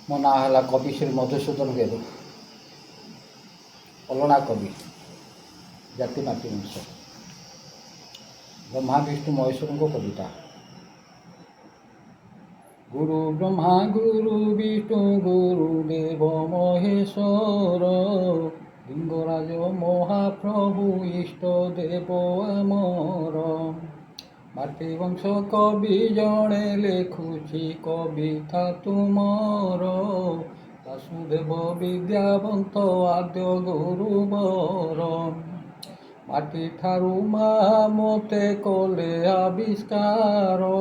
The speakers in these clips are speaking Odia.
ମୋ ନାଁ ହେଲା କବି ଶ୍ରୀ ମଧୁସୂଦନ ଗେରୁ, ଅଲଣା କବି, ଜାତି ମାଟି ବଂଶ। ବ୍ରହ୍ମା ବିଷ୍ଣୁ ମହେଶ୍ୱରଙ୍କ କବିତା। ଗୁରୁ ବ୍ରହ୍ମା ଗୁରୁ ବିଷ୍ଣୁ ଗୁରୁ ଦେବ ମହେଶ୍ୱର, ଲିଙ୍ଗରାଜ ମହାପ୍ରଭୁ ଇଷ୍ଟ ଦେବ ଆମର। ମାଟି ବଂଶ କବି ଜଣେ ଲେଖୁଛି କବିତା ତୁମର, ବାସୁଦେବ ବିଦ୍ୟାବନ୍ତ ଆଦ୍ୟ ଗୁରୁବର। ମାଟି ଠାରୁ ମା ମୋତେ କଲେ ଆବିଷ୍କାର,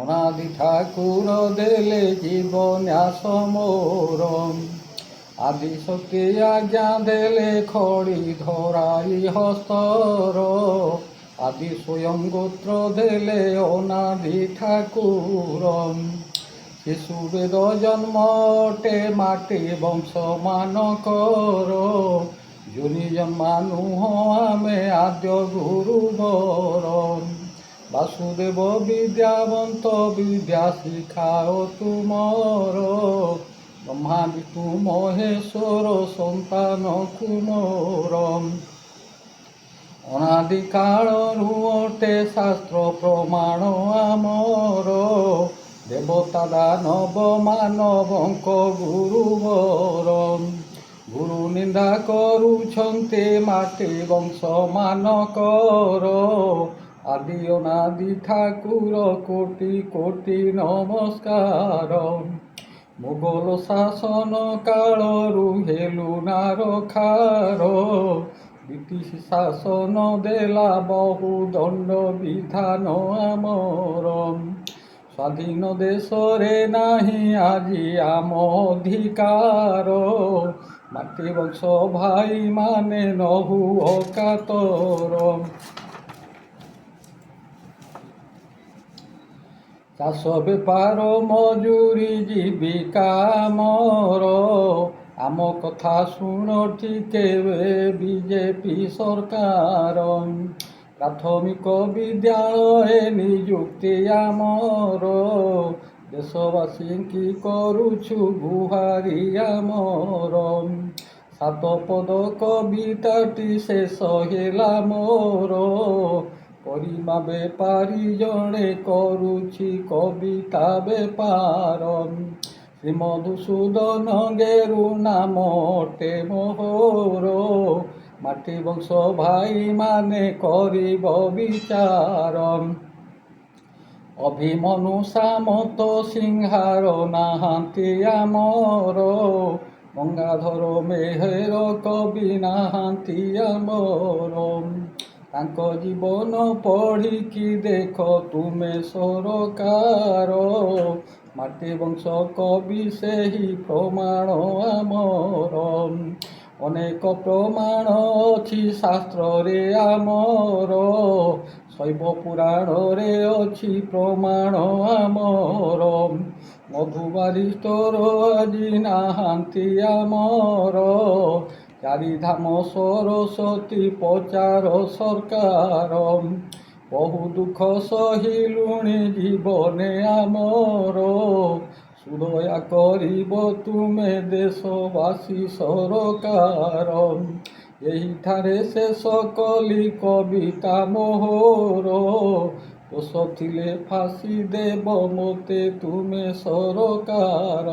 ଅନାଦି ଠାକୁର ଦେଲେ ଜୀବନ୍ୟାସ ମୋର। ଆଦି ଶକ୍ତି ଆଜ୍ଞା ଦେଲେ ଖଡ଼ି ଧରାଇ ହସ୍ତର, ଆଦି ସ୍ୱୟଂ ଗୋତ୍ର ଦେଲେ ଅନାଦି ଠାକୁର। ଶିଶୁ ବେଦ ଜନ୍ମ ଅଟେ ମାଟି ବଂଶ ମାନଙ୍କର, ଯୋନି ଜନ୍ମା ନୁହଁ ଆମେ ଆଦ୍ୟ ଗୁରୁବର। ବାସୁଦେବ ବିଦ୍ୟାବନ୍ତ ବିଦ୍ୟା ଶିଖାଅ ତୁମର, ବ୍ରହ୍ମା ବିଷ୍ଣୁ ମହେଶ୍ୱର ସନ୍ତାନ କୁମର। ଅନାଦି କାଳରୁ ଅଟେ ଶାସ୍ତ୍ର ପ୍ରମାଣ ଆମର, ଦେବତା ଦାନବ ମାନବଙ୍କ ଗୁରୁବର। ଗୁରୁ ନିନ୍ଦା କରୁଛନ୍ତି ମାଟି ବଂଶ ମାନଙ୍କର, ଆଦି ଅନାଦି ଠାକୁର କୋଟି କୋଟି ନମସ୍କାର। ମୋଗଲ ଶାସନ କାଳରୁ ହେଲୁ ନାରଖାର, ବ୍ରିଟିଶ ଶାସନ ଦେଲା ବହୁ ଦଣ୍ଡ ବିଧାନ ଆମର। ସ୍ୱାଧୀନ ଦେଶରେ ନାହିଁ ଆଜି ଆମ ଅଧିକାର, ମାଟି ବଂଶ ଭାଇମାନେ ନହୁ ଅକାତର। ଚାଷ ବେପାର ମଜୁରୀ ଜୀବିକା ଆମର, ଆମ କଥା ଶୁଣ ଟିକେ ବିଜେପି ସରକାର। ପ୍ରାଥମିକ ବିଦ୍ୟାଳୟ ନିଯୁକ୍ତି ଆମର, ଦେଶବାସୀଙ୍କି କରୁଛୁ ଗୁହାରି ଆମର। 7 ପଦ କବିତାଟି ଶେଷ ହେଲା ମୋର, ପରିମା ବେପାରୀ ଜଣେ କରୁଛି କବିତା ବେପାର। ଶ୍ରୀ ମଧୁସୂଦନ ଗେରୁ ନାମ ଅଟେ ମୋହର, ମାଟି ବଂଶ ଭାଇମାନେ କରିବ ବିଚାର। ଅଭିମନ୍ୟୁ ସାମନ୍ତ ସିଂହାର ନାହାନ୍ତି ଆମର, ଗଙ୍ଗାଧର ମେହେର କବି ନାହାନ୍ତି ଆମର। ତାଙ୍କ ଜୀବନ ପଢ଼ିକି ଦେଖ ତୁମେ ସରକାର, ମାଟି ବଂଶ କବି ସେହି ପ୍ରମାଣ ଆମର। ଅନେକ ପ୍ରମାଣ ଅଛି ଶାସ୍ତ୍ରରେ ଆମର, ଶୈବ ପୁରାଣରେ ଅଛି ପ୍ରମାଣ ଆମର। ମଧୁ ବାରିଷ୍ଟର ଆଜି ନାହାନ୍ତି ଆମର, ଚାରିଧାମ ସରସ୍ୱତୀ ପଚାର ସରକାର। ବହୁ ଦୁଃଖ ସହିଲୁଣି ଜୀବନେ ଆମର, ସୁଦୟା କରିବ ତୁମେ ଦେଶବାସୀ ସରକାର। ଏହିଠାରେ ଶେଷ କଲି କବିତା ମୋହର, ଦୋଷ ଥିଲେ ଫାଶୀ ଦେବ ମୋତେ ତୁମେ ସରକାର।